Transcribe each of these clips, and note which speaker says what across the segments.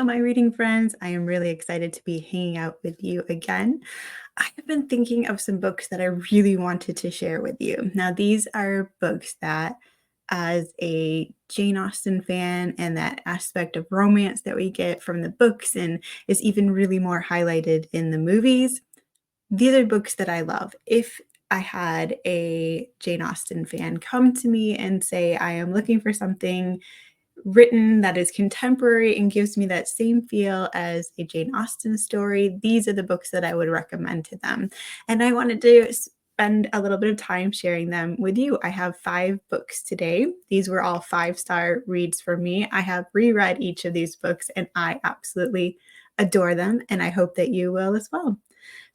Speaker 1: my reading friends. I am really excited to be hanging out with you again. I have been thinking of some books that I really wanted to share with you. Now, these are books that, as a Jane Austen fan, and that aspect of romance that we get from the books and is even really more highlighted in the movies, these are books that I love. If I had a Jane Austen fan come to me and say, I am looking for something written that is contemporary and gives me that same feel as a Jane Austen story, these are the books that I would recommend to them. And I wanted to spend a little bit of time sharing them with you. I have 5 books today. These were all 5-star reads for me. I have reread each of these books and I absolutely adore them, and I hope that you will as well.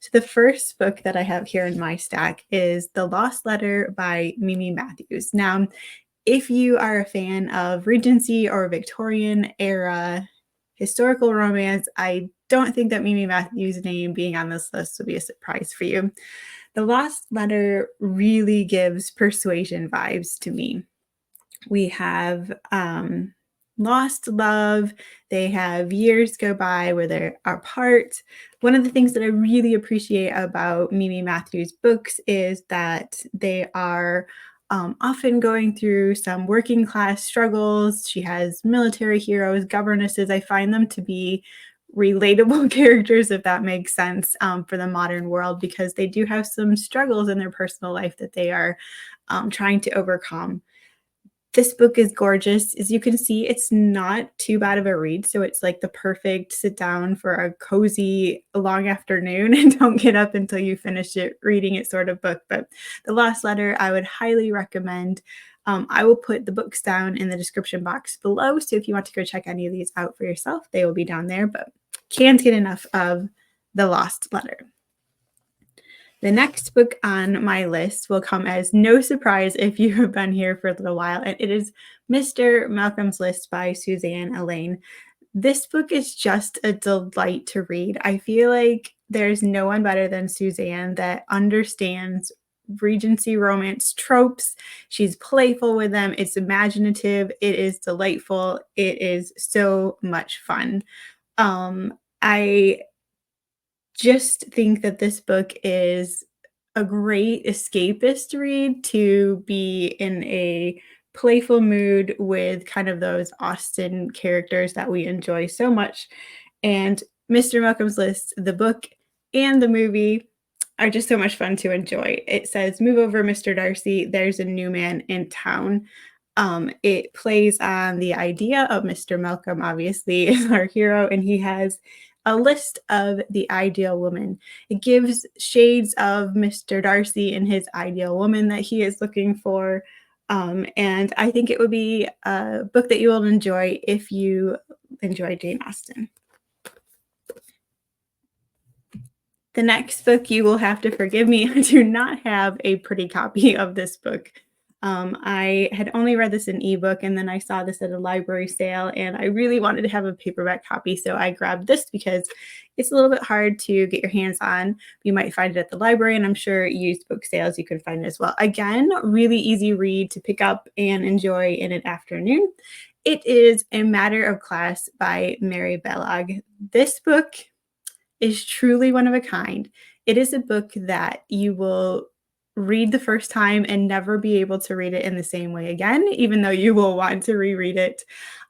Speaker 1: So the first book that I have here in my stack is The Lost Letter by Mimi Mathews. Now, if you are a fan of Regency or Victorian era historical romance, I don't think that Mimi Mathews' name being on this list will be a surprise for you. The Lost Letter really gives persuasion vibes to me. We have lost love. They have years go by where they're apart. One of the things that I really appreciate about Mimi Mathews' books is that they are often going through some working class struggles. She has military heroes, governesses. I find them to be relatable characters, if that makes sense, for the modern world, because they do have some struggles in their personal life that they are trying to overcome. This book is gorgeous. As you can see, it's not too bad of a read. So it's like the perfect sit down for a cozy long afternoon and don't get up until you finish it reading it sort of book. But The Lost Letter, I would highly recommend. I will put the books down in the description box below. So if you want to go check any of these out for yourself, they will be down there. But can't get enough of The Lost Letter. The next book on my list will come as no surprise if you have been here for a little while, and it is Mr. Malcolm's List by Suzanne Allain. This book is just a delight to read. I feel like there's no one better than Suzanne that understands Regency romance tropes. She's playful with them. It's imaginative. It is delightful. It is so much fun. I just think that this book is a great escapist read to be in a playful mood with kind of those Austen characters that we enjoy so much. And Mr. Malcolm's List, the book and the movie, are just so much fun to enjoy. It says, "Move over, Mr. Darcy. There's a new man in town." It plays on the idea of Mr. Malcolm, obviously, is our hero, and he has a list of the ideal woman. It gives shades of Mr. Darcy and his ideal woman that he is looking for. And I think it would be a book that you will enjoy if you enjoy Jane Austen. The next book, you will have to forgive me, I do not have a pretty copy of this book. I had only read this in ebook, and then I saw this at a library sale, and I really wanted to have a paperback copy, so I grabbed this because it's a little bit hard to get your hands on. You might find it at the library, and I'm sure used book sales you can find it as well. Again, really easy read to pick up and enjoy in an afternoon. It is A Matter of Class by Mary Balogh. This book is truly one of a kind. It is a book that you will read the first time and never be able to read it in the same way again, even though you will want to reread it.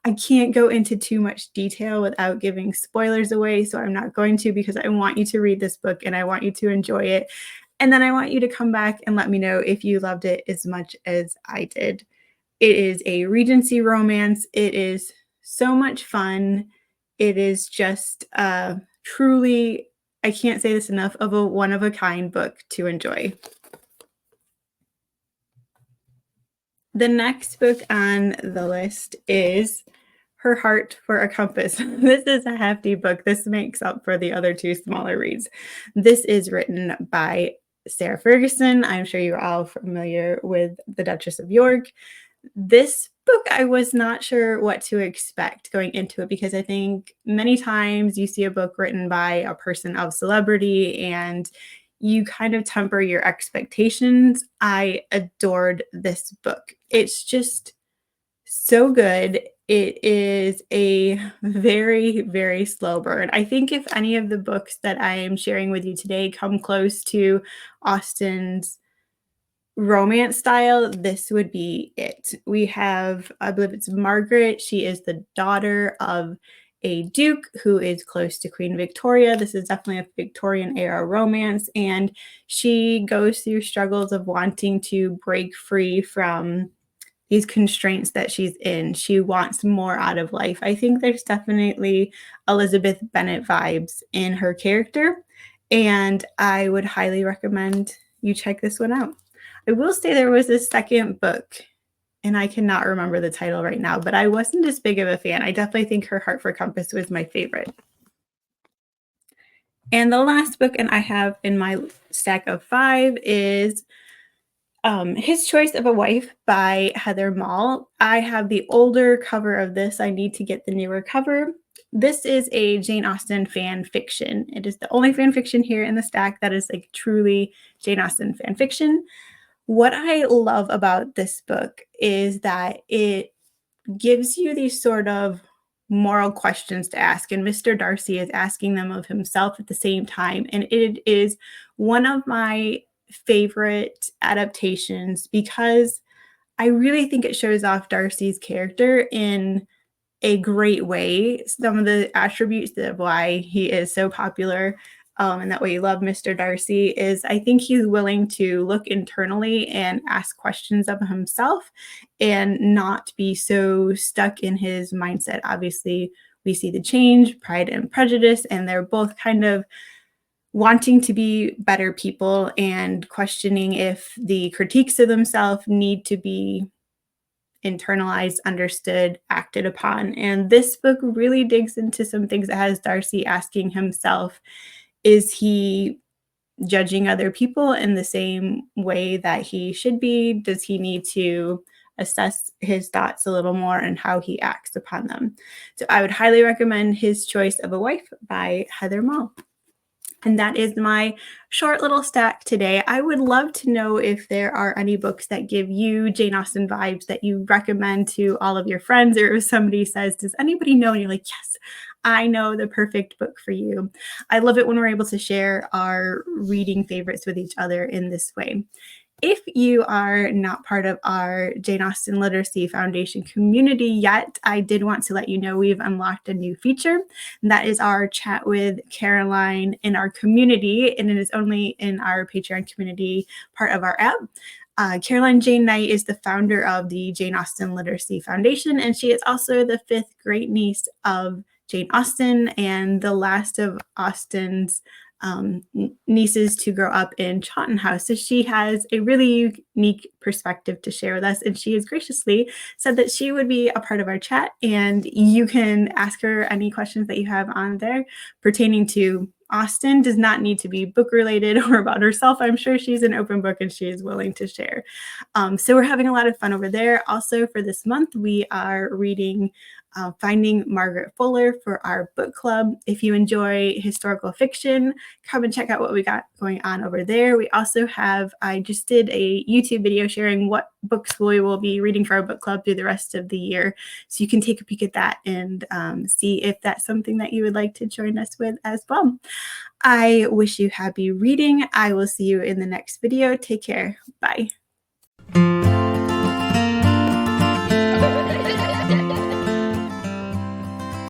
Speaker 1: I can't go into too much detail without giving spoilers away, so I'm not going to, because I want you to read this book and I want you to enjoy it. And then I want you to come back and let me know if you loved it as much as I did. It is a Regency romance. It is so much fun. It is just truly, I can't say this enough, of a one-of-a-kind book to enjoy. The next book on the list is Her Heart for a Compass. This is a hefty book. This makes up for the other 2 smaller reads. This is written by Sarah Ferguson. I'm sure you're all familiar with the Duchess of York. This book, I was not sure what to expect going into it, because I think many times you see a book written by a person of celebrity and you kind of temper your expectations. I adored this book. It's just so good. it is a very, very slow burn. I think if any of the books that I am sharing with you today come close to Austen's romance style, this would be it. We have, I believe it's Margaret. She is the daughter of a duke who is close to Queen Victoria. This is definitely a Victorian era romance, and she goes through struggles of wanting to break free from these constraints that she's in. She wants more out of life. I think there's definitely Elizabeth Bennet vibes in her character, and I would highly recommend you check this one out. I will say there was a second book, and I cannot remember the title right now, but I wasn't as big of a fan. I definitely think Her Heart for Compass was my favorite. And the last book, and I have in my stack of 5, is His Choice of a Wife by Heather Moll. I have the older cover of this. I need to get the newer cover. This is a Jane Austen fan fiction. It is the only fan fiction here in the stack that is like truly Jane Austen fan fiction. What I love about this book is that it gives you these sort of moral questions to ask, and Mr. Darcy is asking them of himself at the same time. And it is one of my favorite adaptations because I really think it shows off Darcy's character in a great way. Some of the attributes of why he is so popular, and that way you love Mr. Darcy, is I think he's willing to look internally and ask questions of himself and not be so stuck in his mindset. Obviously, we see the change, Pride and Prejudice, and they're both kind of wanting to be better people and questioning if the critiques of themselves need to be internalized, understood, acted upon. And this book really digs into some things that has Darcy asking himself, is he judging other people in the same way that he should be? Does he need to assess his thoughts a little more and how he acts upon them? So I would highly recommend His Choice of a Wife by Heather Moll. And that is my short little stack today. I would love to know if there are any books that give you Jane Austen vibes that you recommend to all of your friends, or if somebody says, does anybody know? And you're like, yes, I know the perfect book for you. I love it when we're able to share our reading favorites with each other in this way. If you are not part of our Jane Austen Literacy Foundation community yet, I did want to let you know we've unlocked a new feature, and that is our chat with Caroline in our community, and it is only in our Patreon community part of our app. Caroline Jane Knight is the founder of the Jane Austen Literacy Foundation, and she is also the 5th great niece of Jane Austen and the last of Austen's nieces to grow up in Chawton House. So she has a really unique perspective to share with us, and she has graciously said that she would be a part of our chat, and you can ask her any questions that you have on there pertaining to Austen. Does not need to be book related or about herself. I'm sure she's an open book and she is willing to share. So we're having a lot of fun over there. Also, for this month, we are reading Finding Margaret Fuller for our book club. If you enjoy historical fiction, come and check out what we got going on over there. We also have, I just did a YouTube video sharing what books we will be reading for our book club through the rest of the year. So you can take a peek at that and see if that's something that you would like to join us with as well. I wish you happy reading. I will see you in the next video. Take care. Bye.